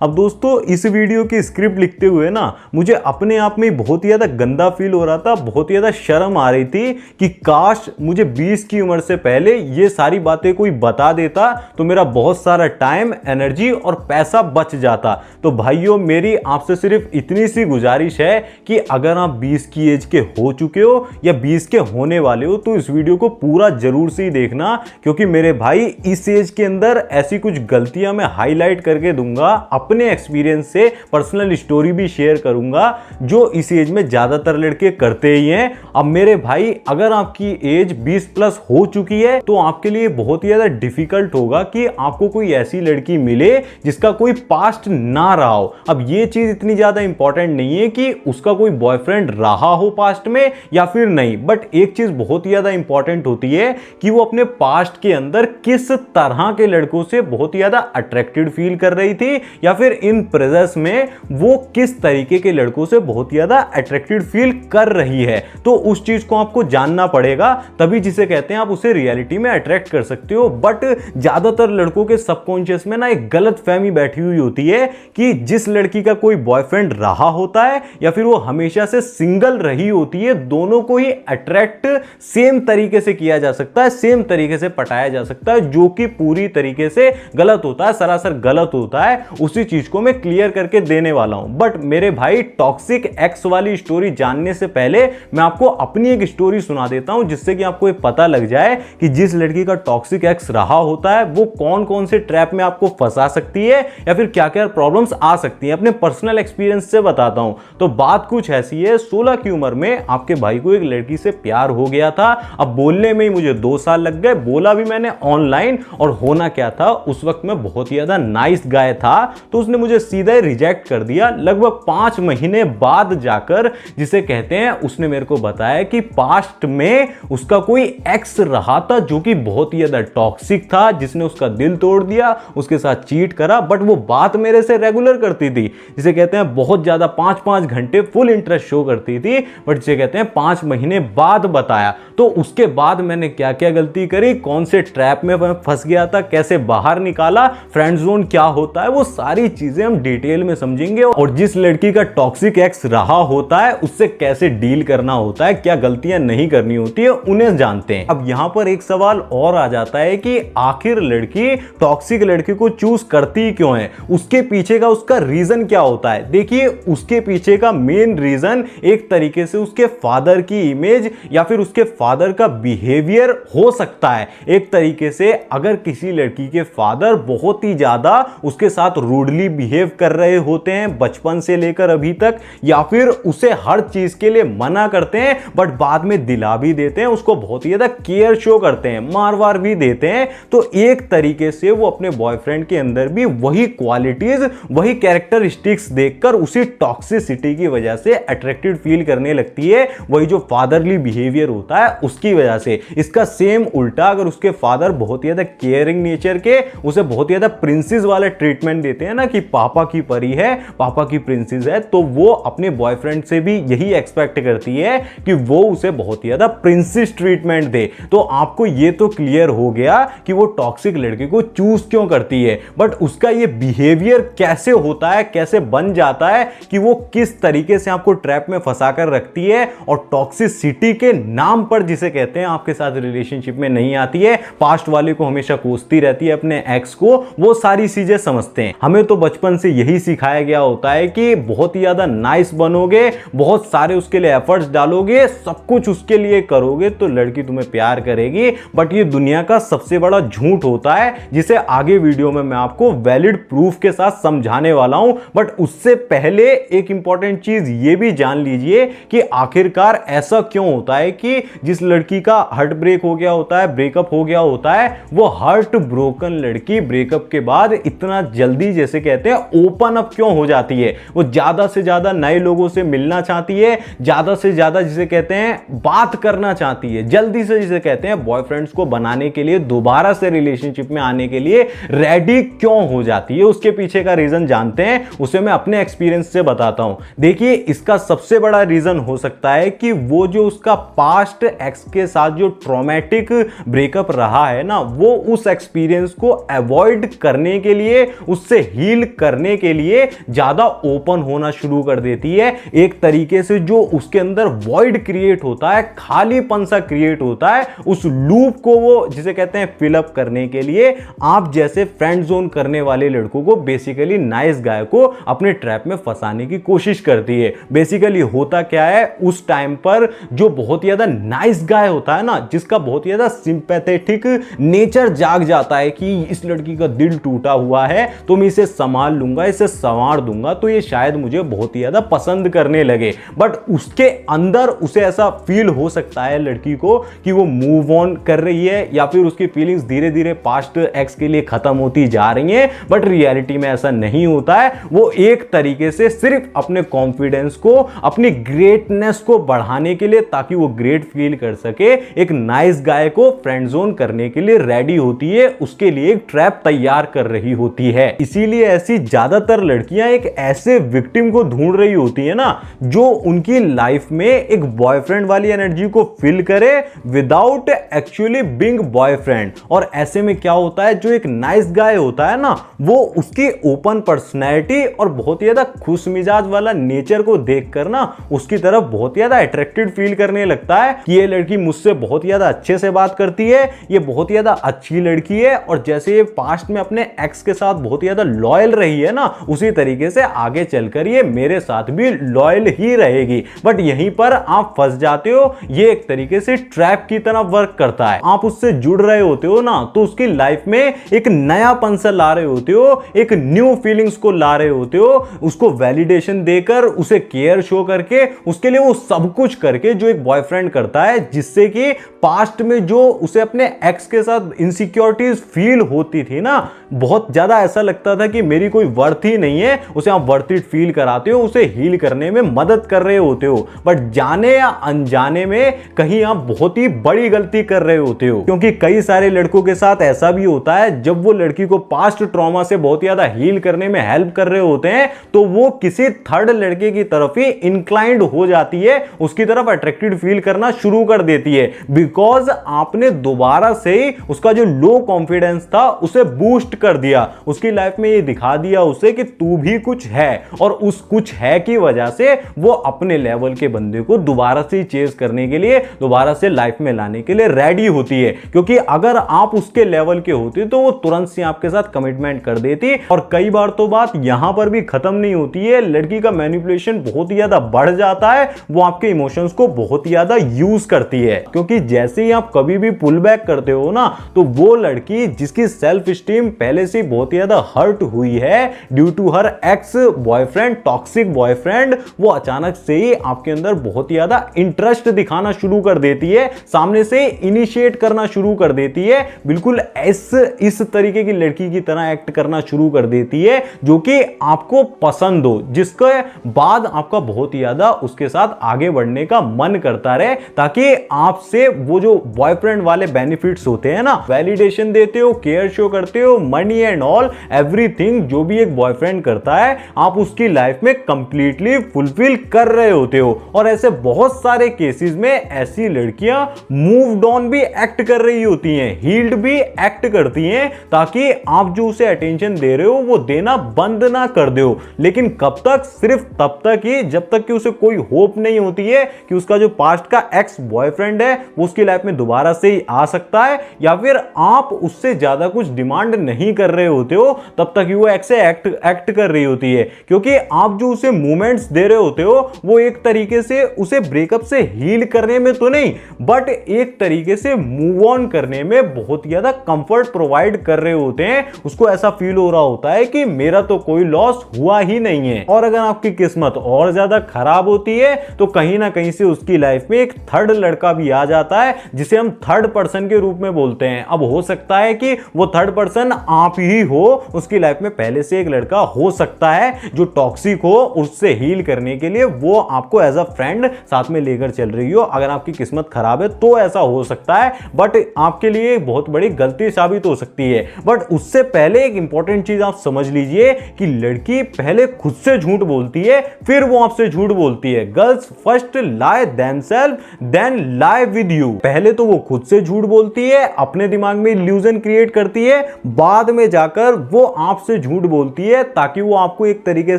अब दोस्तों इस वीडियो की स्क्रिप्ट लिखते हुए ना मुझे अपने आप में बहुत ही ज़्यादा गंदा फील हो रहा था, बहुत ही ज़्यादा शर्म आ रही थी कि काश मुझे 20 की उम्र से पहले ये सारी बातें कोई बता देता तो मेरा बहुत सारा टाइम, एनर्जी और पैसा बच जाता। तो भाइयों, मेरी आपसे सिर्फ इतनी सी गुजारिश है कि अगर आप 20 की एज के हो चुके हो या 20 के होने वाले हो तो इस वीडियो को पूरा जरूर से ही देखना, क्योंकि मेरे भाई इस एज के अंदर ऐसी कुछ गलतियां मैं हाईलाइट करके दूंगा, अपने एक्सपीरियंस से पर्सनल स्टोरी भी शेयर करूंगा जो इस एज में ज्यादातर लड़के करते ही हैं। अब मेरे भाई, अगर आपकी एज 20 प्लस हो चुकी है तो आपके लिए बहुत ही ज्यादा डिफिकल्ट होगा कि आपको कोई ऐसी लड़की मिले जिसका कोई पास्ट ना रहा हो। अब ये चीज इतनी ज्यादा इंपॉर्टेंट नहीं है कि उसका कोई बॉयफ्रेंड रहा हो पास्ट में या फिर नहीं, बट एक चीज बहुत ही ज्यादा इंपॉर्टेंट होती है कि वो अपने पास्ट के अंदर किस तरह के लड़कों से बहुत ही ज्यादा अट्रैक्टेड फील कर रही थी या फिर इन प्रेजेंस में वो किस तरीके के लड़कों से बहुत ज्यादा अट्रैक्टेड फील कर रही है। तो उस चीज को आपको जानना पड़ेगा, तभी जिसे कहते हैं आप उसे रियलिटी में अट्रैक्ट कर सकते हो। बट ज्यादातर लड़कों के सबकॉन्शियस में ना एक गलत फहमी बैठी हुई होती है कि जिस लड़की का कोई बॉयफ्रेंड रहा होता है या फिर वो हमेशा से सिंगल रही होती है, दोनों को ही अट्रैक्ट सेम तरीके से किया जा सकता है, सेम तरीके से पटाया जा सकता है, जो कि पूरी तरीके से गलत होता है, सरासर गलत होता है। उसी चीज को मैं क्लियर करके देने वाला हूं। बट मेरे भाई, टॉक्सिक एक्स वाली स्टोरी जानने से पहले मैं आपको अपनी एक स्टोरी सुना देता हूं, जिससे कि आपको पता लग जाए कि जिस लड़की का टॉक्सिक एक्स रहा होता है वो कौन कौन से ट्रैप में आपको फंसा सकती है या फिर क्या क्या प्रॉब्लम्स आ सकती है। अपने पर्सनल एक्सपीरियंस से बताता हूं। तो बात कुछ ऐसी है, 16 की उम्र में आपके भाई को एक लड़की से प्यार हो गया था। अब बोलने में ही मुझे 2 साल लग गए, बोला भी मैंने ऑनलाइन। और होना क्या था, उस वक्त मैं बहुत ही ज्यादा नाइस गाय था, तो उसने मुझे सीधा रिजेक्ट कर दिया। लगभग 5 महीने बाद जाकर, जिसे कहते हैं, उसने मेरे को बताया कि पास्ट में उसका कोई एक्स रहा था जो कि बहुत ही ज्यादा टॉक्सिक था, जिसने उसका दिल तोड़ दिया, उसके साथ चीट करा। बट वो बात मेरे से रेगुलर करती थी, जिसे कहते हैं बहुत ज्यादा 5-5 घंटे फुल इंटरेस्ट शो करती थी। बट जिसे कहते हैं 5 महीने बाद बताया। तो उसके बाद मैंने क्या क्या गलती करी, कौन से ट्रैप में फंस गया था, कैसे बाहर निकाला, फ्रेंड जोन क्या होता है, वो सारी चीजें हम डिटेल में समझेंगे। और जिस लड़की का टॉक्सिक एक्स रहा होता है उससे कैसे डील करना होता है, क्या गलतियां नहीं करनी होती है, उन्हें जानते हैं। अब यहां पर एक सवाल और आ जाता है कि आखिर लड़की टॉक्सिक लड़की को चूज करती क्यों है, उसके पीछे का उसका रीजन क्या होता है। देखिए, उसके पीछे का मेन रीजन एक तरीके से उसके फादर की इमेज या फिर उसके फादर का बिहेवियर हो सकता है। एक तरीके से अगर किसी लड़की के फादर बहुत ही ज्यादा उसके साथ रूडली बिहेव कर रहे होते हैं बचपन से लेकर अभी तक, या फिर उसे हर चीज के लिए मना करते हैं बट बाद में दिला भी देते हैं, उसको बहुत ही ज्यादा केयर शो करते हैं, मार वार भी देते हैं, तो एक तरीके से वो अपने बॉयफ्रेंड के अंदर भी वही क्वालिटीज, वही कैरेक्टरिस्टिक्स देखकर उसी टॉक्सिसिटी की वजह से अट्रैक्टेड फील करने लगती है, वही जो फादरली बिहेवियर होता है उसकी वजह से। इसका सेम उल्टा, अगर उसके फादर बहुत ही ज्यादा केयरिंग नेचर के, उसे बहुत ही ज्यादा प्रिंसेस वाला ट्रीटमेंट देते हैं ना कि पापा की परी है, पापा की प्रिंसेस है, तो वो अपने बॉयफ्रेंड से भी यही एक्सपेक्ट करती है कि वो उसे बहुत ही ज्यादा प्रिंसेस ट्रीटमेंट दे। तो आपको ये तो क्लियर हो गया कि वो टॉक्सिक लड़के को चूज क्यों करती है, बट उसका ये बिहेवियर कैसे होता है, कैसे बन जाता है कि वो किस तरीके से आपको ट्रैप में फंसा कर रखती है और टॉक्सिसिटी के नाम पर, जिसे कहते हैं, आपके साथ रिलेशनशिप में नहीं आती है, पास्ट वाले को हमेशा कोसती रहती है, अपने एक्स को, वो सारी चीजें समझते हैं। हमें तो बचपन से यही सिखाया गया होता है कि बहुत ही ज्यादा नाइस बनोगे, बहुत सारे उसके लिए एफर्ट्स डालोगे, सब कुछ उसके लिए करोगे तो लड़की तुम्हें प्यार करेगी। बट ये दुनिया का सबसे बड़ा झूठ होता है, जिसे आगे वीडियो में मैं आपको वैलिड प्रूफ के साथ समझाने वाला हूं। बट उससे पहले एक इंपॉर्टेंट चीज ये भी जान लीजिए कि आखिरकार ऐसा क्यों होता है कि जिस लड़की का हार्ट ब्रेक हो गया होता है, ब्रेकअप हो गया होता है, वो हार्ट ब्रोकन लड़की ब्रेकअप के बाद इतना जल्दी, जैसे कहते हैं, ओपन अप क्यों हो जाती है। वो ज्यादा से ज्यादा नए लोगों से मिलना चाहती है, ज्यादा से ज्यादा, जिसे कहते हैं, बात करना चाहती है, जल्दी से, जिसे कहते हैं, बॉयफ्रेंड्स को बनाने के लिए, दोबारा से रिलेशनशिप में आने के लिए रेडी क्यों हो जाती है। उसके पीछे का रीजन जानते हैं, उसे मैं अपने एक्सपीरियंस से बताता हूं। देखिए, इसका सबसे बड़ा रीजन हो सकता है कि वो जो उसका पास्ट एक्स के साथ जो ट्रॉमेटिक ब्रेकअप रहा है ना, वो उस एक्सपीरियंस को अवॉइड करने के लिए, उससे हील हील करने के लिए ज्यादा ओपन होना शुरू कर देती है। एक तरीके से जो उसके अंदर वॉइड क्रिएट होता है, खालीपन सा क्रिएट होता है, उस लूप को वो जिसे कहते हैं फिलअप करने के लिए आप जैसे फ्रेंड जोन करने वाले लड़कों को बेसिकली नाइस गाय को अपने ट्रैप में फंसाने की कोशिश करती है। बेसिकली होता क्या है, उस टाइम पर जो बहुत ज्यादा नाइस गाय होता है ना, जिसका बहुत ज्यादा सिंपैथेटिक नेचर जाग जाता है कि इस लड़की का दिल टूटा हुआ है तो मैं इसे संभाल लूंगा, इसे संवार दूंगा, तो ये शायद मुझे बहुत ही ज्यादा पसंद करने लगे। बट उसके अंदर उसे ऐसा फील हो सकता है लड़की को कि वो मूव ऑन कर रही है या फिर उसकी फीलिंग्स धीरे धीरे पास्ट एक्स के लिए खत्म होती जा रही हैं, बट रियलिटी में ऐसा नहीं होता है। वो एक तरीके से सिर्फ अपने कॉन्फिडेंस को, अपनी ग्रेटनेस को बढ़ाने के लिए, ताकि वो ग्रेट फील कर सके, एक नाइस गाय को फ्रेंड जोन करने के लिए रेडी होती है, उसके लिए एक ट्रैप तैयार कर रही होती है। इसीलिए ऐसी ज्यादातर लड़कियां एक ऐसे विक्टिम को ढूंढ रही होती है ना, जो उनकी लाइफ में एक बॉयफ्रेंड वाली एनर्जी को फिल करे विदाउट एक्चुअली बीइंग बॉयफ्रेंड। और ऐसे में क्या होता है, जो एक नाइस गाय होता है ना, वो उसकी ओपन पर्सनैलिटी और बहुत ज्यादा खुश मिजाज वाला नेचर को देखकर ना उसकी तरफ बहुत ज्यादा अट्रैक्टेड फील करने लगता है कि ये लड़की मुझसे बहुत ज्यादा अच्छे से बात करती है, ये बहुत ज्यादा अच्छी लड़की है, और जैसे ये पास्ट में अपने एक्स के साथ बहुत ज्यादा लॉयल रही है ना, उसी तरीके से आगे चलकर ये मेरे साथ भी लॉयल ही रहेगी। बट यहीं पर आप फंस जाते हो। ये एक तरीके से ट्रैप की तरह वर्क करता है। आप उससे जुड़ रहे होते हो ना, तो उसकी लाइफ में एक नयापन सा ला रहे होते हो, एक न्यू फीलिंग्स को ला रहे होते हो, उसको वैलिडेशन देकर, उसे केयर शो करके, उसके लिए वो सब कुछ करके जो एक बॉयफ्रेंड करता है, जिससे कि पास्ट में जो उसे अपने एक्स के साथ इनसिक्योरिटीज फील होती थी ना, बहुत ज्यादा ऐसा लगता था कि मेरी कोई वर्थ ही नहीं है, उसे आप वर्थ इट फील कराते हो, उसे हील करने में मदद कर रहे होते हो। बट जाने या अनजाने में कहीं आप बहुत ही बड़ी गलती कर रहे होते हो, क्योंकि कई सारे लड़कों के साथ ऐसा भी होता है, जब वो लड़की को पास्ट ट्रॉमा से बहुत ज्यादा हील करने में हेल्प कर रहे होते हैं, तो वो किसी थर्ड लड़के की तरफ ही इंक्लाइंड हो जाती है, उसकी तरफ अट्रैक्टेड फील करना शुरू कर देती है, बिकॉज आपने दोबारा से ही उसका जो लो कॉन्फिडेंस था उसे बूस्ट कर दिया, उसकी लाइफ में ये दिखा दिया उसे कि तू भी कुछ है, और उस कुछ है की वजह से वो अपने लेवल के बंदे को दोबारा से चेज करने के लिए, दोबारा से लाइफ में लाने के लिए रेडी होती है। क्योंकि अगर आप उसके लेवल के होते तो वो तुरंत से आपके साथ कमिटमेंट कर देती। और कई बार तो बात यहां पर भी खत्म नहीं होती है, लड़की का मैनिपुलेशन बहुत ही ज्यादा बढ़ जाता है, वो आपके इमोशंस को बहुत ही ज्यादा यूज करती है। क्योंकि जैसे ही आप कभी भी पुल बैक करते हो ना, तो वो लड़की जिसकी सेल्फ स्टीम पहले से बहुत ज्यादा हर्ट हुई है due to her ex boyfriend, toxic boyfriend, वो अचानक से ही आपके अंदर बहुत ज्यादा इंटरेस्ट दिखाना शुरू कर देती है, सामने से इनिशिएट करना शुरू कर देती है, बिल्कुल इस तरीके की लड़की की तरह एक्ट करना शुरू कर देती है जो कि आपको पसंद हो, जिसके बाद आपका बहुत ज्यादा उसके साथ आगे बढ़ने का मन करता रहे, ताकि आपसे वो जो बॉयफ्रेंड वाले बेनिफिट्स होते हैं ना, वैलिडेशन देते हो, केयर शो करते हो, मनी एंड ऑल एवरीथिंग जो भी एक बॉयफ्रेंड करता है, आप उसकी लाइफ में कंप्लीटली फुलफिल कर रहे होते हो। और ऐसे बहुत सारे केसेस में ऐसी लड़कियां मूव्ड ऑन भी एक्ट कर रही होती हैं, हील्ड भी एक्ट करती हैं, ताकि आप जो उसे अटेंशन दे रहे हो वो देना बंद ना कर दो। लेकिन कब तक? सिर्फ तब तक ही जब तक कि उसे कोई होप नहीं होती है कि उसका जो पास्ट का एक्स बॉयफ्रेंड है वो उसकी लाइफ में दोबारा से ही आ सकता है, या फिर आप उससे ज्यादा कुछ डिमांड नहीं कर रहे होते हो, तब तक ही वो एक्ट कर रही होती है। क्योंकि आप जो उसे मूवमेंट्स दे रहे होते हो वो एक तरीके से उसे ब्रेकअप से हील करने में तो नहीं, बट एक तरीके से मूव ऑन करने में बहुत ज्यादा कंफर्ट प्रोवाइड कर रहे होते हैं। उसको ऐसा फील हो रहा होता है कि मेरा तो कोई लॉस हुआ ही नहीं है। और अगर आपकी किस्मत और ज्यादा खराब होती है तो कहीं ना कहीं से उसकी लाइफ में एक थर्ड लड़का भी आ जाता है, जिसे हम थर्ड पर्सन के रूप में बोलते हैं। अब हो सकता है कि वो थर्ड पर्सन आप ही हो, उसकी लाइफ में पहले से एक लड़का हो सकता है जो टॉक्सिक हो, उससे हील करने के लिए वो आपको एज अ फ्रेंड साथ में लेकर चल रही हो। अगर आपकी किस्मत खराब है तो ऐसा हो सकता है, बट आपके लिए बहुत बड़ी गलती साबित हो सकती है। बट उससे पहले एक इंपॉर्टेंट चीज आप समझ लीजिए कि लड़की पहले खुद से झूठ बोलती है, फिर वो आपसे झूठ बोलती है। Girls first lie themselves then lie with you. पहले तो वो खुद से झूठ बोलती है, अपने दिमाग में इल्यूजन क्रिएट करती है, बाद में जाकर वो आपसे झूठ बोलती है ताकि वो आपको एक तरीके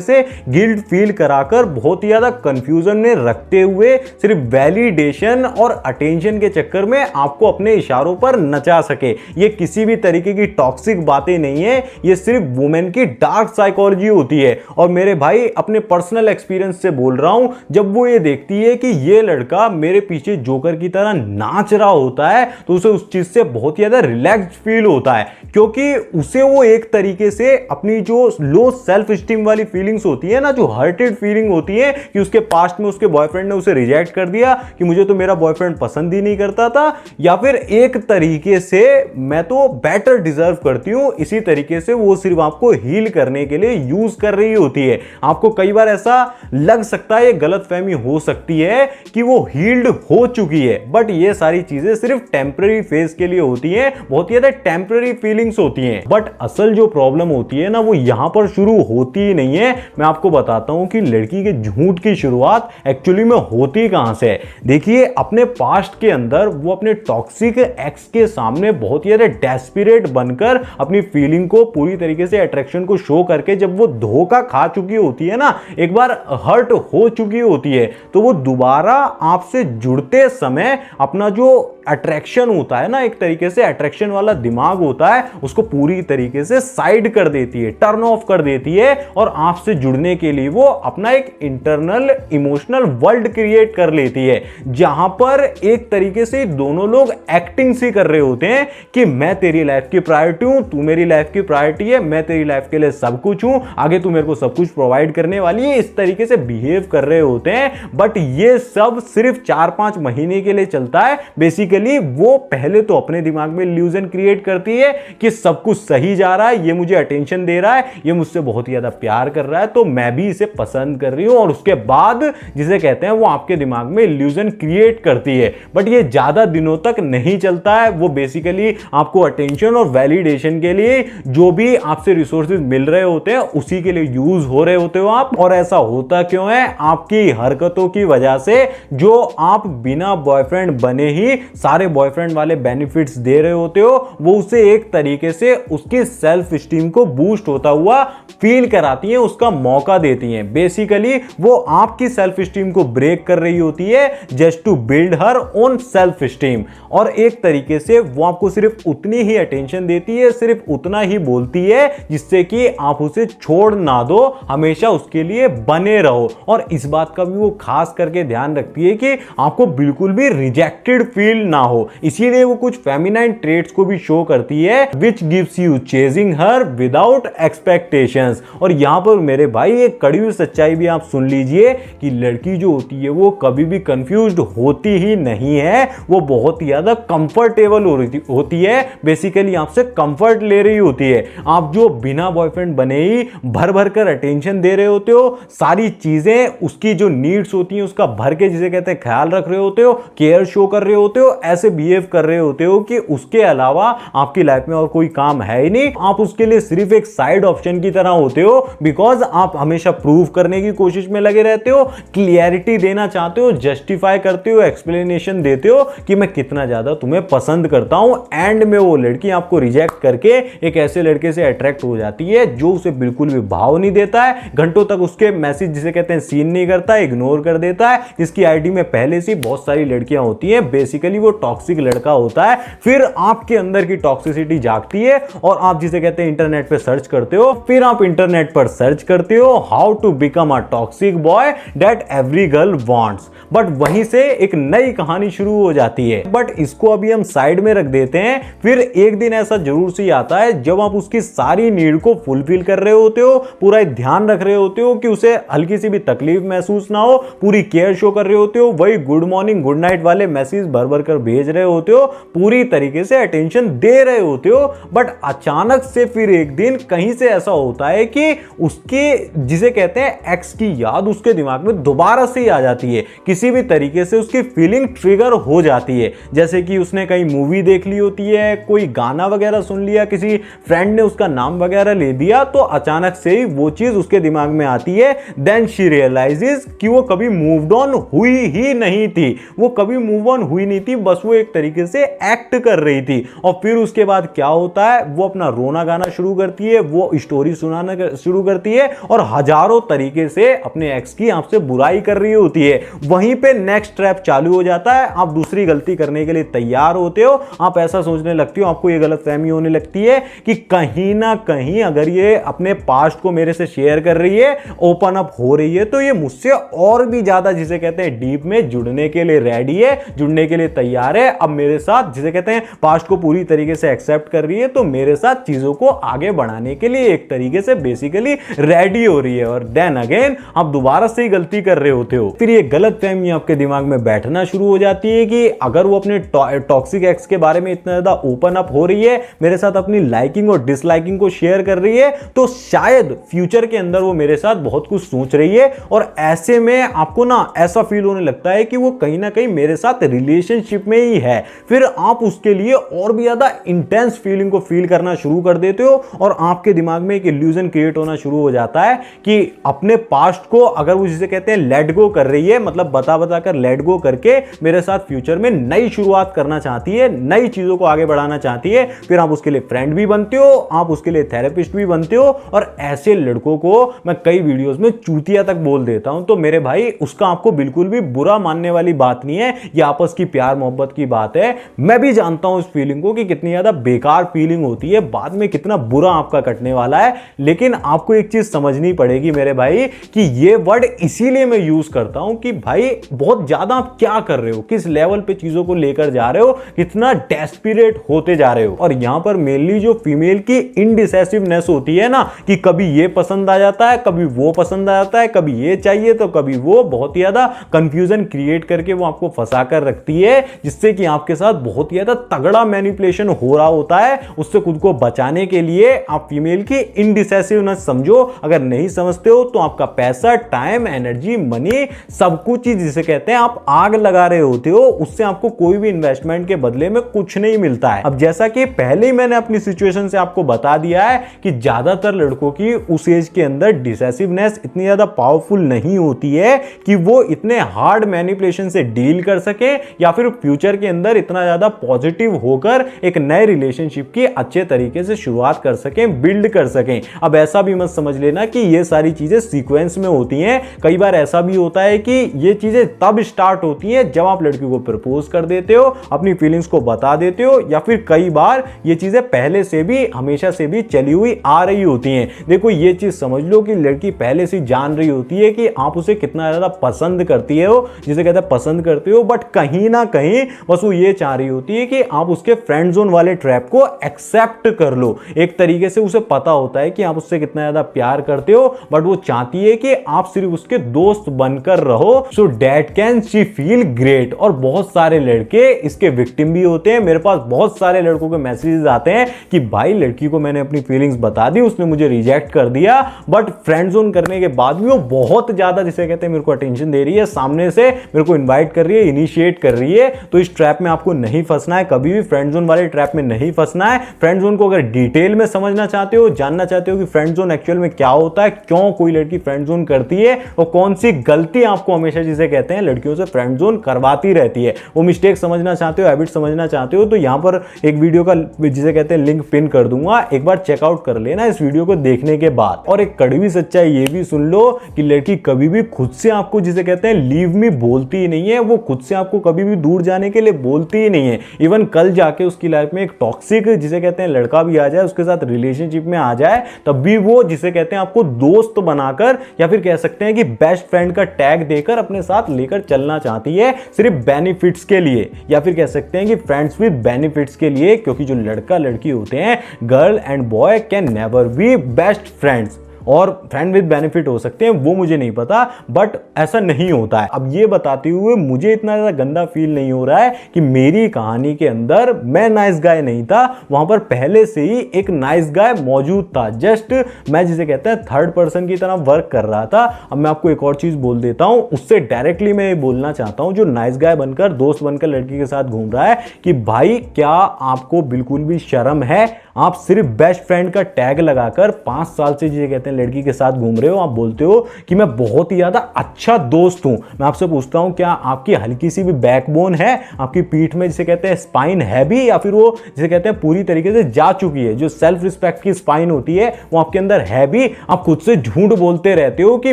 से गिल्ट फील कराकर बहुत ही ज्यादा कंफ्यूजन में रखते हुए सिर्फ वैलिडेशन और अटेंशन के चक्कर में आपको अपने इशारों पर नचा सके। ये किसी भी तरीके की टॉक्सिक बातें नहीं है, ये सिर्फ वुमेन की डार्क साइकोलॉजी होती है। और मेरे भाई अपने पर्सनल एक्सपीरियंस से बोल रहा हूं, जब वो ये देखती है कि ये लड़का मेरे पीछे जोकर की तरह नाच रहा होता है तो उसे उस चीज से बहुत ज्यादा रिलैक्स फील होता है, क्योंकि उसे वो एक तरीके से अपनी जो लो सेल्फ स्टीम वाली फीलिंग्स होती है ना, जो हर्टेड फीलिंग होती है कि उसके पास्ट में उसके बॉयफ्रेंड ने उसे रिजेक्ट कर दिया, कि मुझे तो मेरा बॉयफ्रेंड पसंद ही नहीं करता था, या फिर एक तरीके से मैं तो बेटर डिजर्व करती हूं, इसी तरीके से वो सिर्फ आपको हील करने के लिए यूज कर रही होती है। आपको कई बार ऐसा लग सकता है, ये गलतफहमी हो सकती है कि वो हील्ड हो चुकी है, बट ये सारी चीजें सिर्फ टेम्पररी फेज के लिए होती हैं, बहुत ही ज्यादा टेम्पररी फीलिंग्स होती हैं। बट असल जो प्रॉब्लम होती है ना, वो यहां पर शुरू होती ही नहीं है। मैं आपको बताता हूं कि लड़की के झूठ की शुरुआत एक्चुअली में होती कहां से है। देखिए, अपने पास्ट के अंदर वो अपने टॉक्सिक एक्स के सामने बहुत ही ज्यादा डेस्परेट बनकर अपनी फीलिंग को पूरी तरीके से अट्रैक्शन को शो करके जब वो धोखा खा चुकी होती है ना, एक बार हर्ट हो चुकी होती है, तो वो दोबारा आपसे जुड़ते समय अपना जो अट्रैक्शन होता है ना, एक तरीके से अट्रैक्शन वाला दिमाग होता है, उसको पूरी तरीके से साइड कर देती है, टर्न ऑफ कर देती है, और आपसे जुड़ने के लिए वो अपना एक इंटरनल इमोशनल वर्ल्ड क्रिएट कर लेती है, जहां पर एक तरीके से दोनों लोग एक्टिंग सी कर रहे होते हैं कि मैं तेरी लाइफ की प्रायोरिटी हूं, तू मेरी लाइफ की प्रायोरिटी है, मैं तेरी लाइफ के लिए सब कुछ हूं, आगे तू मेरे को सब कुछ प्रोवाइड करने वाली है, इस तरीके से बिहेव कर रहे होते हैं। बट ये सब सिर्फ 4-5 महीने के लिए चलता है। बेसिकली वो पहले तो अपने दिमाग में इल्यूजन क्रिएट करती है कि सब कुछ सही जा रहा है, ये मुझे अटेंशन दे रहा है, ये मुझसे बहुत ही ज्यादा प्यार कर रहा है, तो मैं भी इसे पसंद कर रही हूं, और उसके बाद जिसे कहते हैं वो आपके दिमाग में इल्यूजन क्रिएट करती है। बट ये ज्यादा दिनों तक नहीं चलता है। वो बेसिकली आपको अटेंशन और वैलिडेशन के लिए जो भी आपसे रिसोर्सेज मिल रहे होते हैं उसी के लिए यूज हो रहे होते हो आप। और ऐसा होता क्यों है? आपकी हरकतों की वजह से, जो आप बिना बॉयफ्रेंड बने ही सारे बॉयफ्रेंड वाले बेनिफिट्स दे रहे होते हो, वो उसे एक तरीके से उसकी सेल्फ स्टीम को बूस्ट होता हुआ फील कराती हैं, उसका मौका देती हैं। बेसिकली वो आपकी सेल्फ स्टीम को ब्रेक कर रही होती है just to build her own self esteem. और एक तरीके से वो आपको सिर्फ उतनी ही अटेंशन देती है, सिर्फ उतना ही बोलती है जिससे कि आप उसे छोड़ ना दो, हमेशा उसके लिए बने रहो। और इस बात का भी वो खास करके ध्यान रखती है कि आपको बिल्कुल भी रिजेक्टेड फील ना हो। इसीलिए वो कुछ फेमिनाइन ट्रेट्स को भी शो करती है, which gives you chasing her without expectations. और यहां पर मेरे भाई एक कड़ी हुई सच्चाई भी आप सुन लीजिए कि लड़की जो होती है वो कभी भी कंफ्यूज्ड होती ही नहीं है, वो बहुत ही ज्यादा कंफर्टेबल होती है। बेसिकली आपसे कंफर्ट ले रही होती है। आप जो बिना बॉयफ्रेंड बने ही भर भर कर अटेंशन दे रहे होते हो, सारी चीजें उसकी जो नीड्स होती हैं उसका भर के, जिसे कहते हैं, ख्याल रख रहे होते हो, केयर शो कर रहे होते हो, ऐसे बिहेव कर रहे होते हो कि उसके अलावा आपकी लाइफ में और कोई काम है ही नहीं। आप उसके लिए सिर्फ एक साइड ऑप्शन की तरह होते हो, बिकॉज आप हमेशा प्रूव करने की कोशिश में लगे रहते हो, क्लियरिटी देना चाहते हो, जस्टिफाई करते हो, एक्सप्लेनेशन देते हो कि मैं कितना ज्यादा तुम्हें पसंद करता हूं। एंड में वो लड़की आपको रिजेक्ट करके एक ऐसे लड़के से अट्रैक्ट हो जाती है जो उसे बिल्कुल भी भाव नहीं देता है, घंटों तक उसके मैसेज, जिसे कहते हैं, सीन नहीं करता है, इग्नोर कर देता है, जिसकी आईडी में पहले से बहुत सारी लड़कियां होती हैं। बेसिकली वो टॉक्सिक लड़का होता है। फिर आपके अंदर की टॉक्सिसिटी जागती है और आप, जिसे कहते हैं, इंटरनेट पे सर्च करते हो। फिर आप इंटरनेट पर सर्च करते हो how to become a toxic boy that every girl wants. But वहीं से एक नई कहानी शुरू हो जाती है। बट इसको अभी हम साइड में रख देते हैं। फिर एक दिन ऐसा जरूर सी आता है जब आप उसकी सारी नीड को फुलफिल कर रहे होते हो, पूरा ध्यान रख रहे होते हो कि उसे हल्की सी भी तकलीफ महसूस ना हो, पूरी केयर शो कर रहे होते हो, वही गुड मॉर्निंग गुड नाइट वाले मैसेज भर भर कर भेज रहे होते हो, पूरी तरीके से अटेंशन दे रहे होते हो। बट अचानक से फिर एक दिन कहीं से ऐसा होता है कि उसके, जिसे कहते हैं, एक्स की याद उसके दिमाग में दोबारा से ही आ जाती है। किसी भी तरीके से उसकी फीलिंग ट्रिगर हो जाती है, जैसे कि उसने कहीं मूवी देख ली होती है, कोई गाना वगैरह सुन लिया, किसी फ्रेंड ने उसका नाम वगैरह ले दिया, तो अचानक से ही वो चीज उसके दिमाग में आती है। देन शी रियलाइजेस कि वो कभी मूव्ड ऑन हुई ही नहीं थी, वो कभी मूव ऑन हुई नहीं थी, बस वो एक तरीके से एक्ट कर रही थी। और फिर उसके बाद क्या होता है, वो अपना रोना गाना शुरू करती है, वो स्टोरी सुनाना शुरू करती है और हजारों तरीके से अपने एक्स की आपसे बुराई कर रही होती है। वहीं पे नेक्स्ट ट्रैप चालू हो जाता है, आप दूसरी गलती करने के लिए तैयार होते हो, आप ऐसा सोचने लगती हो, आपको ये गलतफहमी होने लगती है कि कहीं ना कहीं अगर ये अपने पास्ट को मेरे से शेयर कर रही है, ओपन अप हो रही है, तो ये मुझसे और भी ज्यादा जिसे कहते हैं डीप में जुड़ने के लिए रेडी है, जुड़ने के लिए तैयार है। अब मेरे साथ जिसे कहते हैं पास्ट को पूरी तरीके से एक्सेप्ट कर रही है, तो मेरे साथ चीजों को आगे बढ़ाने के लिए एक तरीके से बेसिकली रेडी हो रही है। और देन अगेन आप दोबारा से ही गलती कर रहे होते हो। फिर ये गलतफहमी आपके दिमाग में बैठना शुरू हो जाती है कि अगर वो अपने टॉक्सिक एक्स के बारे में इतना ज्यादा ओपन अप हो रही है, मेरे साथ अपनी लाइकिंग और डिसलाइकिंग को शेयर कर रही है, तो शायद फ्यूचर के अंदर वो मेरे साथ बहुत कुछ सोच रही है। और ऐसे में आपको ना ऐसा फील होने लगता है कि वो कहीं ना कहीं मेरे साथ रिलेशनशिप में ही है। फिर आप उसके लिए और भी ज्यादा इंटेंस फीलिंग को फील करना शुरू कर देते हो और आपके दिमाग में एक इल्यूजन क्रिएट होना शुरू हो जाता है कि अपने पास्ट को अगर वो जिसे कहते हैं लेट गो कर रही है, मतलब बता बता कर लेट गो करके मेरे साथ फ्यूचर में नई शुरुआत करना चाहती है, नई चीजों को आगे बढ़ाना चाहती है, फिर आप उसके लिए फ्रेंड भी बनते हो, आप उसके लिए थेरेपिस्ट भी बनते हो। और ऐसे लड़कों को मैं कई वीडियोस में चूतिया तक बोल देता हूं। तो मेरे भाई उसका आपको बिल्कुल भी बुरा मानने वाली बात नहीं है, ये आपस की प्यार मोहब्बत की बात है। मैं भी जानता हूं इस फीलिंग को कि कितनी ज्यादा बेकार फीलिंग होती है, बाद में कितना बुरा आपका कटने वाला है। लेकिन आपको एक चीज समझनी पड़ेगी मेरे भाई कि ये वर्ड इसीलिए मैं यूज करता हूं कि भाई बहुत ज्यादा आप क्या कर रहे हो, किस लेवल पे चीजों को लेकर जा रहे हो, कितना डेस्परेट होते जा रहे हो। और यहां पर मेनली जो फीमेल की इनडिसेसिवनेस होती है ना, कि कभी ये पसंद आ जाता है, कभी वो पसंद आ जाता है, कभी ये चाहिए तो कभी वो, बहुत ही ज्यादा कंफ्यूजन क्रिएट करके वो आपको फंसा कर रखती है, जिससे कि आपके साथ बहुत ही ज्यादा तगड़ा मैनिपुलेशन हो रहा होता है। उससे खुद को बचाने के लिए आप फीमेल की इनडिसेसिवनेस समझो। अगर नहीं समझते हो तो आपका पैसा, टाइम, एनर्जी, मनी, सब कुछ ही जिसे कहते हैं आप आग लगा रहे होते हो, उससे आपको कोई भी इन्वेस्टमेंट के बदले में कुछ नहीं मिलता है। अब जैसा कि पहले ही मैंने अपनी सिचुएशन से आपको बता दिया है कि ज्यादातर लड़कों की उस एज के अंदर डिसेसिवनेस इतनी ज्यादा पावरफुल नहीं होती है कि वो इतने हार्ड मैनिपुलेशन से डील कर सके या फिर फ्यूचर के अंदर इतना ज्यादा पॉजिटिव होकर एक नए रिलेशनशिप की अच्छे तरीके से शुरुआत कर सकें, बिल्ड कर सकें। अब ऐसा भी मत समझ लेना कि ये सारी चीजें सीक्वेंस में होती हैं। कई बार ऐसा भी होता है कि ये चीजें तब स्टार्ट होती हैं जब आप लड़की को प्रपोज कर देते हो, अपनी फीलिंग्स को बता देते हो, या फिर कई बार ये चीजें पहले से भी हमेशा से भी चली हुई आ रही होती हैं। देखो ये चीज समझ लो कि लड़की पहले से जान रही होती है कि आप उसे कितना ज्यादा पसंद करती हो, जिसे कहते हैं पसंद करते हो, बट कहीं ना कहीं बस वो ये चाह रही होती है कि आप उसके फ्रेंड जोन वाले ट्रैप को एक्सेप्ट कर लो। एक तरीके से उसे पता होता है कि आप उससे कितना ज्यादा प्यार करते हो, बट वो चाहती है कि आप सिर्फ उसके दोस्त बनकर रहो, so that can she feel great. और बहुत सारे लड़के इसके विक्टिम भी होते हैं। मेरे पास बहुत सारे लड़कों के मैसेजेस आते हैं कि भाई लड़की को मैंने अपनी फीलिंग्स बता दी, उसने मुझे रिजेक्ट कर दिया, बट फ्रेंड जोन करने के बाद भी वो बहुत ज्यादा जिसे कहते हैं मेरे को अटेंशन दे रही है, सामने से मेरे को इन्वाइट कर रही है, इनिशिएट कर रही है। तो इस ट्रैप में आपको नहीं फंसना है, कभी भी फ्रेंड जोन वाले ट्रैप में नहीं फंसना है। फ्रेंड जोन को अगर डिटेल में समझना चाहते हो, जानना चाहते हो कि फ्रेंड जोन एक्चुअल में क्या होता है, क्यों कोई लड़की फ्रेंड जोन करती है और कौन सी गलती आपको हमेशा जिसे कहते हैं लड़कियों से फ्रेंड जोन करवाती रहती है, वो मिस्टेक समझना चाहते हो, हैबिट समझना चाहते हो, तो यहां पर एक वीडियो का जिसे कहते हैं लिंक पिन कर दूंगा, एक बार चेकआउट कर लेना इस वीडियो को देखने के बाद। और एक कड़वी सच्चाई ये भी सुन लो कि लड़की कभी भी खुद से आपको जिसे कहते हैं लीव मी बोलती ही नहीं है, वो खुद से आपको कभी भी दूर जाने के लिए बोलती ही नहीं है। इवन कल जाके उसकी लाइफ में एक टॉक्सिक जिसे कहते हैं लड़का भी आ जाए, उसके साथ रिलेशनशिप में आ जाए, तब भी वो जिसे कहते हैं आपको दोस्त बनाकर या फिर कह सकते हैं कि बेस्ट फ्रेंड का टैग देकर अपने साथ लेकर चलना चाहती है, सिर्फ बेनिफिट्स के लिए, या फिर कह सकते हैं कि फ्रेंड्स विद बेनिफिट्स के लिए। क्योंकि जो लड़का लड़की होते हैं, girl and boy can never be best friends. और फ्रेंड विद बेनिफिट हो सकते हैं, वो मुझे नहीं पता, बट ऐसा नहीं होता है। अब ये बताते हुए मुझे इतना ज्यादा गंदा फील नहीं हो रहा है कि मेरी कहानी के अंदर मैं नाइस गाय नहीं था, वहां पर पहले से ही एक नाइस गाय मौजूद था। जस्ट मैं जिसे कहते हैं थर्ड पर्सन की तरह वर्क कर रहा था। अब मैं आपको एक और चीज बोल देता हूं, उससे डायरेक्टली मैं ये बोलना चाहता हूं, जो नाइस गाय बनकर दोस्त बनकर लड़की के साथ घूम रहा है, कि भाई क्या आपको बिल्कुल भी शर्म है? आप सिर्फ बेस्ट फ्रेंड का टैग लगाकर 5 साल से जिसे कहते हैं लड़की के साथ घूम रहे हो, आप बोलते हो कि मैं बहुत ही ज्यादा अच्छा दोस्त हूं। मैं आपसे पूछता हूं, क्या आपकी हल्की सी भी बैकबोन है? आपकी पीठ में जिसे कहते हैं स्पाइन है भी, या फिर वो जिसे कहते हैं पूरी तरीके से जा चुकी है? जो सेल्फ रिस्पेक्ट की स्पाइन होती है वो आपके अंदर है भी? आप खुद से झूठ बोलते रहते हो कि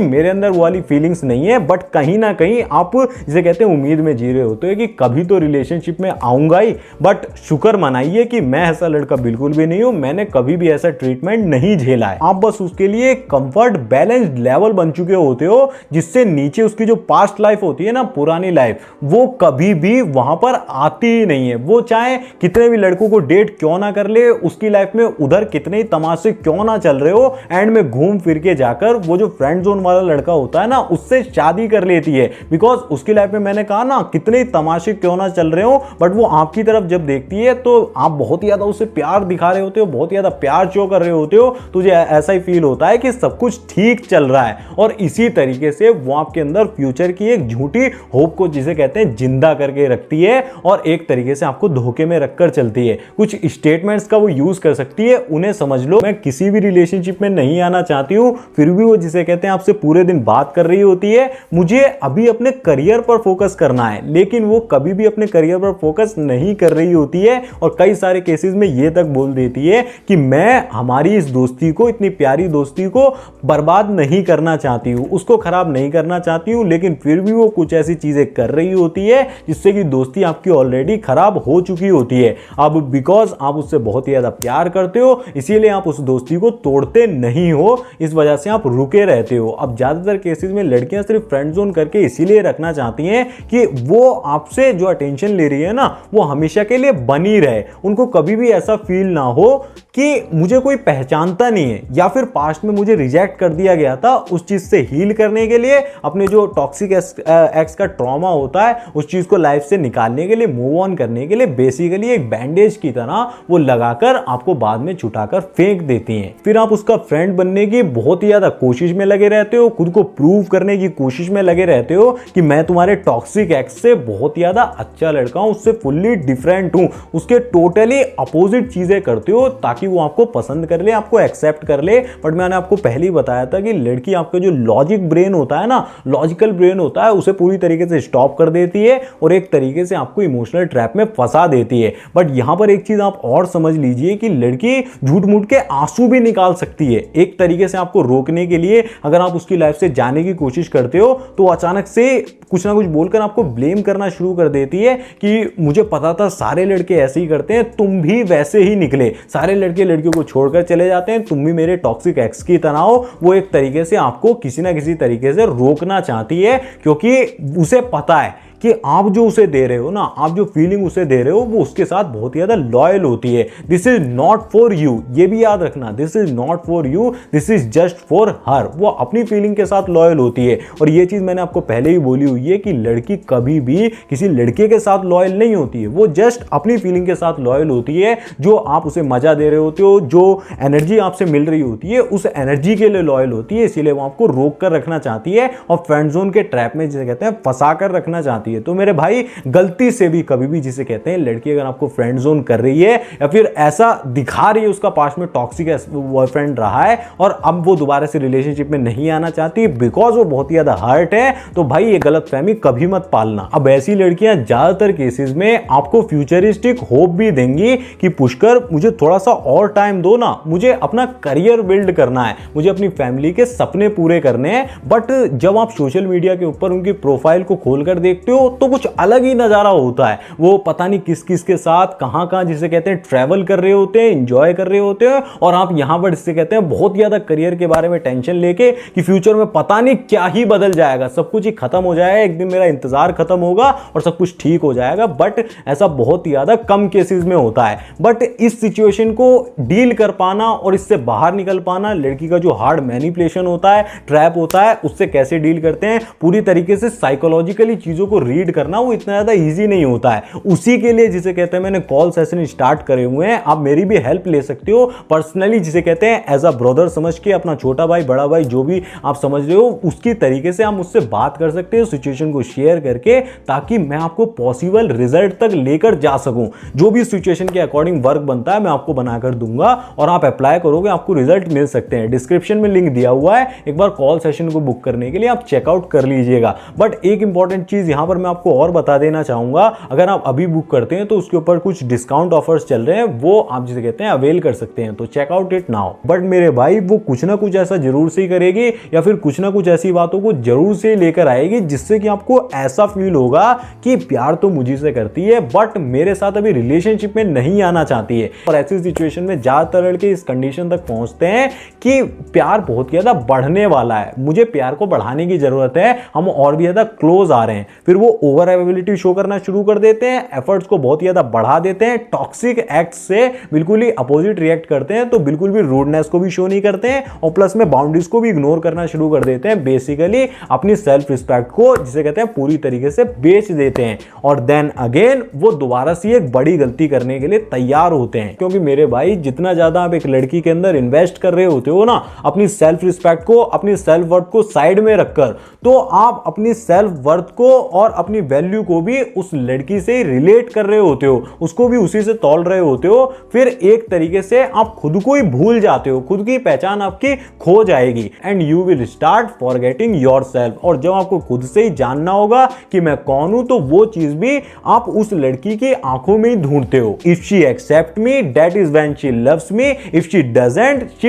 मेरे अंदर वो वाली फीलिंग्स नहीं है, बट कहीं ना कहीं आप जिसे कहते हैं उम्मीद में जी रहे होते हो कि कभी तो रिलेशनशिप में आऊंगा ही। बट शुक्र मनाइए कि मैं ऐसा लड़का बिल्कुल भी नहीं हूं, मैंने कभी भी ऐसा ट्रीटमेंट नहीं झेला है। आप बस उसके लिए कंफर्ट बैलेंस्ड लेवल बन चुके होते हो, जिससे नीचे उसकी जो पास्ट लाइफ होती है ना, पुरानी लाइफ, वो कभी भी वहां पर आती ही नहीं है। वो चाहे कितने भी लड़कों को डेट क्यों ना कर ले, उसकी लाइफ में उधर कितने ही तमाशे क्यों ना चल रहे हो, एंड में घूम फिर के जाकर वो जो फ्रेंड जोन वाला लड़का होता है ना, उससे शादी कर लेती है। बिकॉज उसकी लाइफ में, मैंने कहा ना, कितने तमाशे क्यों ना चल रहे हो, बट वो आपकी तरफ जब देखती है तो आप बहुत ही ज्यादा उसे प्यार दिखा रहे होते हो, बहुत ही ज्यादा प्यार शो कर रहे होते हो। तुझे ऐसा ही फील होता है कि सब कुछ ठीक चल रहा है, और इसी तरीके से वो आपके अंदर फ्यूचर की एक झूठी होप को जिसे कहते हैं जिंदा करके रखती है, और एक तरीके से आपको धोखे में रखकर चलती है। कुछ स्टेटमेंट्स का वो यूज कर सकती है, उन्हें समझ लो। मैं किसी भी रिलेशनशिप में नहीं आना चाहती हूं, फिर भी वो जिसे कहते हैं आपसे पूरे दिन बात कर रही होती है, मुझे अभी अपने करियर पर फोकस करना है, लेकिन वो कभी भी अपने करियर पर फोकस नहीं कर रही होती है। और कई सारे केसेस में ये तक बोल देती है कि मैं हमारी इस दोस्ती को, इतनी प्यारी दोस्ती को बर्बाद नहीं करना चाहती हूं, उसको खराब नहीं करना चाहती हूं, लेकिन फिर भी वो कुछ ऐसी चीजें कर रही होती है जिससे कि दोस्ती आपकी ऑलरेडी खराब हो चुकी होती है। अब बिकॉज आप उससे बहुत ही ज्यादा प्यार करते हो, इसीलिए आप उस दोस्ती को तोड़ते नहीं हो, इस वजह से आप रुके रहते हो। अब ज्यादातर केसेस में लड़कियां सिर्फ फ्रेंड जोन करके इसीलिए रखना चाहती हैं कि वो आपसे जो अटेंशन ले रही है ना, वो हमेशा के लिए बनी रहे। उनको कभी भी ऐसा फील ना हो कि मुझे कोई पहचानता नहीं है, या फिर पास्ट में मुझे रिजेक्ट कर दिया गया था। उस चीज से हील करने के लिए, अपने जो टॉक्सिक एक्स का ट्रॉमा होता है उस चीज को लाइफ से निकालने के लिए, मूव ऑन करने के लिए, बेसिकली एक बैंडेज की तरह वो लगाकर आपको बाद में छुटाकर फेंक देती हैं। फिर आप उसका फ्रेंड बनने की बहुत ही ज्यादा कोशिश में लगे रहते हो, खुद को प्रूव करने की कोशिश में लगे रहते हो कि मैं तुम्हारे टॉक्सिक एक्स से बहुत ही ज्यादा अच्छा लड़का हूं, उससे फुल्ली डिफरेंट हूं, उसके टोटली अपोजिट चीजें करते हो ताकि वो आपको पसंद कर ले, आपको एक्सेप्ट कर ले। बट मैंने आपको पहले ही बताया था कि लड़की आपका जो लॉजिक ब्रेन होता है ना, लॉजिकल ब्रेन होता है, उसे पूरी तरीके से स्टॉप कर देती है और एक तरीके से आपको इमोशनल ट्रैप में फंसा देती है। बट यहां पर एक चीज आप और समझ लीजिए कि लड़की झूठ मूठ के आंसू भी निकाल सकती है। एक तरीके से आपको रोकने के लिए अगर आप उसकी लाइफ से जाने की कोशिश करते हो तो अचानक से कुछ ना कुछ बोलकर आपको ब्लेम करना शुरू कर देती है कि मुझे पता था सारे लड़के ऐसे ही करते हैं, तुम भी वैसे ही निकले, सारे लड़के लड़कियों को छोड़कर चले जाते हैं, तुम भी मेरे टॉक्सिक एक्स की तरह हो। वो एक तरीके से आपको किसी ना किसी तरीके से रोकना चाहती है, क्योंकि उसे पता है कि आप जो उसे दे रहे हो ना, आप जो फीलिंग उसे दे रहे हो, वो उसके साथ बहुत ही ज्यादा लॉयल होती है। This is not for you, ये भी याद रखना, this is not for you, this is just for her. वो अपनी फीलिंग के साथ लॉयल होती है। और ये चीज मैंने आपको पहले ही बोली हुई है कि लड़की कभी भी किसी लड़के के साथ लॉयल नहीं होती है, वो जस्ट अपनी फीलिंग के साथ लॉयल होती है। जो आप उसे मजा दे रहे होते हो, जो एनर्जी आपसे मिल रही होती है, उस एनर्जी के लिए लॉयल होती है, इसीलिए वो आपको रोक कर रखना चाहती है और फ्रेंड जोन के ट्रैप में जिसे कहते हैं फंसा कर रखना चाहती है। तो मेरे भाई, गलती से भी कभी भी जिसे कहते हैं लड़की अगर आपको फ्रेंड जोन कर रही है या फिर ऐसा दिखा रही है उसका पास्ट में टॉक्सिक बॉयफ्रेंड रहा है और अब वो दोबारा से रिलेशनशिप में नहीं आना चाहती बिकॉज वो बहुत ही ज्यादा हर्ट है, तो भाई ये गलतफहमी कभी मत पालना। अब ऐसी लड़कियां ज्यादातर केसेस में आपको फ्यूचरिस्टिक होप भी देंगी कि पुष्कर मुझे थोड़ा सा और टाइम दो ना, मुझे अपना करियर बिल्ड करना है, मुझे अपनी फैमिली के सपने पूरे करने हैं। बट जब आप सोशल मीडिया के ऊपर उनकी प्रोफाइल को खोलकर देखते हो तो कुछ अलग ही नजारा होता है। वो पता नहीं किस किस के साथ कहां कहां जिसे कहते हैं ट्रैवल कर रहे होते हैं, एंजॉय कर रहे होते हैं, और आप यहां पर जिसे कहते हैं बहुत ज्यादा करियर के बारे में टेंशन लेके कि फ्यूचर में पता नहीं क्या ही बदल जाएगा, सब कुछ ही खत्म हो जाएगा, एक दिन मेरा इंतजार खत्म होगा और सब कुछ ठीक हो जाएगा। बट ऐसा बहुत ही ज्यादा कम केसेस में होता है। बट इस सिचुएशन को डील कर पाना और इससे बाहर निकल पाना, लड़की का जो हार्ड मैनिपुलेशन होता है, ट्रैप होता है, उससे कैसे डील करते हैं, पूरी तरीके से साइकोलॉजिकली चीजों को रीड करना वो इतना ज़्यादा ईजी नहीं होता है। उसी के लिए जिसे कहते हैं मैंने कॉल सेशन स्टार्ट करे हुए हैं। आप मेरी भी हेल्प ले सकते हो पर्सनली, जिसे कहते हैं एज अ ब्रदर समझ के, अपना छोटा भाई बड़ा भाई जो भी आप समझ रहे हो उसकी तरीके से आप मुझसे बात कर सकते हो, सिचुएशन को शेयर करके, ताकि मैं आपको पॉसिबल रिजल्ट तक लेकर जा सकूं। जो भी सिचुएशन के अकॉर्डिंग वर्क बनता है मैं आपको बनाकर दूंगा और आप अप्लाई करोगे, आपको रिजल्ट मिल सकते हैं। डिस्क्रिप्शन में लिंक दिया हुआ है, एक बार कॉल सेशन को बुक करने के लिए आप चेकआउट कर लीजिएगा। बट एक इंपॉर्टेंट चीज यहां पर मैं आपको और बता देना चाहूंगा, अगर आप अभी बुक करते हैं तो उसके ऊपर कुछ डिस्काउंट ऑफर्स चल रहे हैं, वो आप जिसे कहते हैं अवेल कर सकते हैं, तो चेकआउट इट नाउ। बट मेरे भाई वो कुछ ना कुछ ऐसा जरूर से ही करेगी या फिर कुछ ना कुछ ऐसी बातों को जरूर से लेकर आएगी जिससे कि आपको ऐसा फील होगा कि प्यार तो मुझे से करती है बट मेरे साथ अभी रिलेशनशिप में नहीं आना चाहती है। और ऐसी सिचुएशन में ज्यादातर लड़के इस कंडीशन तक पहुंचते हैं कि प्यार बहुत ज्यादा बढ़ने वाला है, मुझे प्यार को बढ़ाने की जरूरत है, हम और भी ज्यादा क्लोज आ रहे हैं। फिर वो ओवर अवेलेबिलिटी शो करना शुरू कर देते हैं, एफर्ट्स को बहुत ज्यादा बढ़ा देते हैं, टॉक्सिक एक्ट से बिल्कुल ही अपोजिट रिएक्ट करते हैं, तो बिल्कुल भी रूडनेस को भी शो नहीं करते हैं और प्लस में बाउंड्रीज को भी इग्नोर करना शुरू कर देते हैं। बेसिकली अपनी सेल्फ रिस्पेक्ट को जिसे कहते हैं पूरी तरीके से बेच देते हैं और देन अगेन वो दोबारा से एक बड़ी गलती करने के लिए तैयार होते हैं। क्योंकि मेरे भाई जितना ज्यादा आप एक लड़की के अंदर इन्वेस्ट कर रहे होते हो ना अपनी सेल्फ रिस्पेक्ट को, अपनी सेल्फ वर्थ को साइड में रखकर, तो आप अपनी सेल्फ वर्थ को और अपनी वैल्यू को भी उस लड़की से रिलेट कर रहे होते हो, उसको भी उसी से तौल रहे होते हो। फिर एक तरीके से आप खुद को ही भूल जाते हो, खुद की पहचान आपकी खो जाएगी and you will start forgetting yourself. और जब आपको खुद से ही जानना होगा कि मैं कौन हूं, तो वो चीज भी आप उस लड़की की आंखों में ही ढूंढते हो। If she accept me that is when she loves me, if she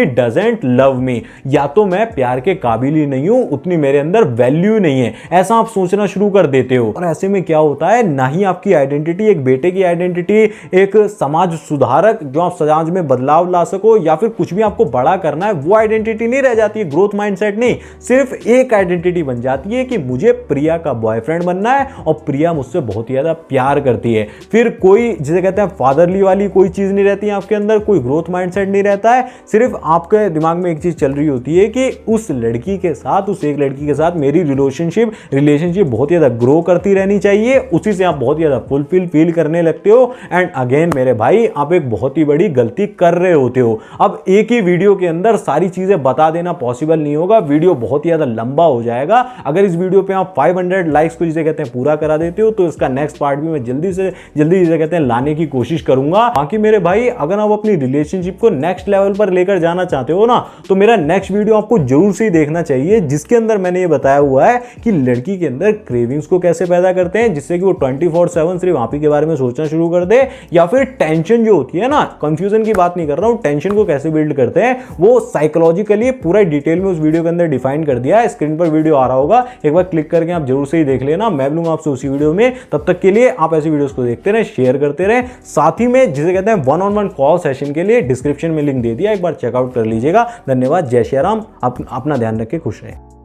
doesn't love me. या तो मैं प्यार के काबिल ही नहीं हूं, उतनी मेरे अंदर वैल्यू नहीं है, ऐसा आप सोचना शुरू कर देते हो। और ऐसे में क्या होता है, ना ही आपकी आइडेंटिटी, एक बेटे की आइडेंटिटी, एक समाज सुधारक जो आप समाज में बदलाव ला सको या फिर कुछ भी आपको बड़ा करना है, वो आइडेंटिटी नहीं रह जाती है, ग्रोथ माइंडसेट नहीं, सिर्फ एक आइडेंटिटी बन जाती है कि मुझे प्रिया का बॉयफ्रेंड बनना है और प्रिया मुझसे बहुत ही ज्यादा प्यार करती है। फिर कोई जिसे कहते हैं फादरली वाली कोई चीज नहीं रहती है आपके अंदर, कोई ग्रोथ माइंडसेट नहीं रहता है, सिर्फ आपके दिमाग में एक चीज चल रही होती है कि उस लड़की के साथ, उस एक लड़की के साथ मेरी रिलेशनशिप बहुत ज्यादा ग्रो करती रहनी चाहिए, उसी से आप बहुत ज्यादा फुलफिल फील करने लगते हो। एंड अगेन मेरे भाई आप एक बहुत ही बड़ी गलती कर रहे होते हो। अब एक ही वीडियो के अंदर सारी चीजें बता देना पॉसिबल नहीं होगा, वीडियो बहुत ही ज्यादा लंबा हो जाएगा। अगर इस वीडियो पे आप 500 लाइक्स को जिसे कहते हैं पूरा करा देते हो तो इसका नेक्स्ट पार्ट भी मैं जल्दी से जल्दी जिसे कहते हैं लाने की कोशिश करूंगा। बाकी मेरे भाई अगर आप अपनी रिलेशनशिप को नेक्स्ट लेवल पर लेकर जाना चाहते हो ना, तो मेरा नेक्स्ट वीडियो आपको जरूर से ही देखना चाहिए, जिसके अंदर मैंने ये बताया हुआ है कि लड़की के अंदर क्रेविंग्स को कैसे पैदा करते हैं जिससे कि वो 24/7 सिर्फ आप ही के बारे में सोचना शुरू कर दे, या फिर टेंशन जो होती है ना, कंफ्यूजन की बात नहीं कर रहा हूं, टेंशन को कैसे बिल्ड करते हैं वो साइकोलॉजिकली पूरा डिटेल में उस वीडियो के अंदर डिफाइन कर दिया है। स्क्रीन पर वीडियो आ रहा होगा, एक बार क्लिक करके आप जरूर से ही देख लेना। मैं मिलूंगा आपसे उसी वीडियो में, तब तक के लिए आप ऐसी वीडियोस को देखते रहे, शेयर करते रहे। साथ ही में जिसे कहते हैं 1-on-1 कॉल सेशन के लिए डिस्क्रिप्शन में लिंक दे दिया, एक बार चेकआउट कर लीजिएगा। धन्यवाद, जय श्री राम, अपना ध्यान रखें, खुश रहें।